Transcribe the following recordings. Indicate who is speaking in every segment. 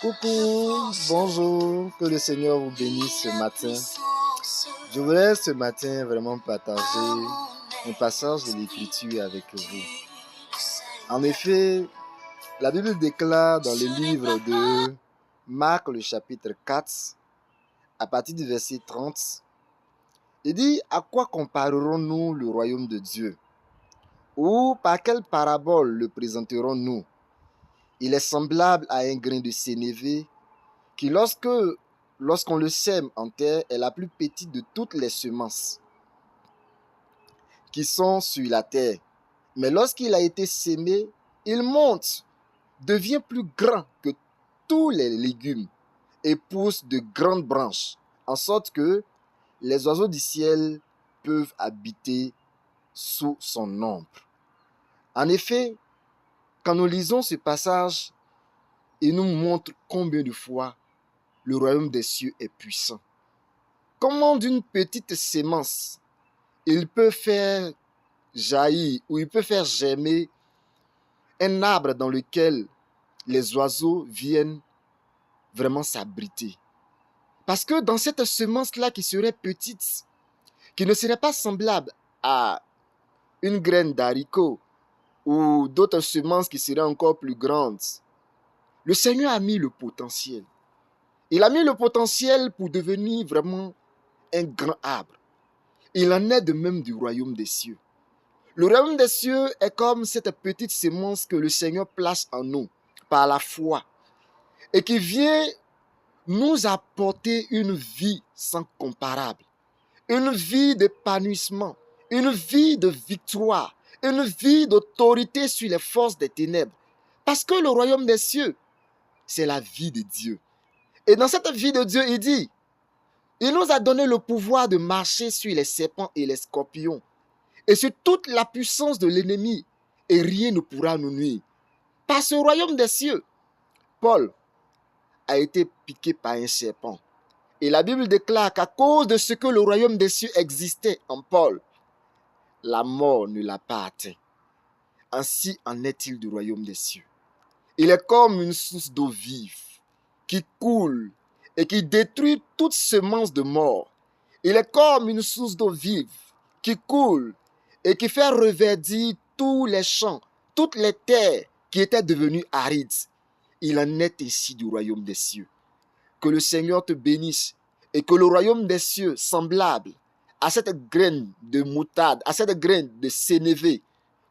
Speaker 1: Coucou, bonjour, que le Seigneur vous bénisse ce matin. Je voulais ce matin vraiment partager un passage de l'Écriture avec vous. En effet, la Bible déclare dans le livre de Marc, le chapitre 4, à partir du verset 30, il dit: à quoi comparerons-nous le royaume de Dieu? Ou par quelle parabole le présenterons-nous? Il est semblable à un grain de sénévé qui, lorsqu'on le sème en terre, est la plus petite de toutes les semences qui sont sur la terre. Mais lorsqu'il a été sémé, il monte, devient plus grand que tous les légumes et pousse de grandes branches, en sorte que les oiseaux du ciel peuvent habiter sous son ombre. En effet, quand nous lisons ce passage, il nous montre combien de fois le royaume des cieux est puissant. Comment d'une petite sémence, il peut faire jaillir ou il peut faire germer un arbre dans lequel les oiseaux viennent vraiment s'abriter. Parce que dans cette semence-là qui serait petite, qui ne serait pas semblable à une graine d'haricot ou d'autres semences qui seraient encore plus grandes, le Seigneur a mis le potentiel. Il a mis le potentiel pour devenir vraiment un grand arbre. Il en est de même du royaume des cieux. Le royaume des cieux est comme cette petite semence que le Seigneur place en nous par la foi et qui vient nous apporter une vie sans comparable, une vie d'épanouissement, une vie de victoire, une vie d'autorité sur les forces des ténèbres. Parce que le royaume des cieux, c'est la vie de Dieu. Et dans cette vie de Dieu, il dit, il nous a donné le pouvoir de marcher sur les serpents et les scorpions et sur toute la puissance de l'ennemi, et rien ne pourra nous nuire. Par ce royaume des cieux, Paul a été piqué par un serpent. Et la Bible déclare qu'à cause de ce que le royaume des cieux existait en Paul, la mort ne l'a pas atteint. Ainsi en est-il du royaume des cieux. Il est comme une source d'eau vive qui coule et qui détruit toute semence de mort. Il est comme une source d'eau vive qui coule et qui fait reverdir tous les champs, toutes les terres qui étaient devenues arides. Il en est ainsi du royaume des cieux. Que le Seigneur te bénisse et que le royaume des cieux, semblable à cette graine de moutarde, à cette graine de sénévé,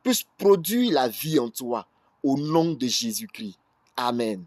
Speaker 1: puisse produire la vie en toi, au nom de Jésus-Christ. Amen.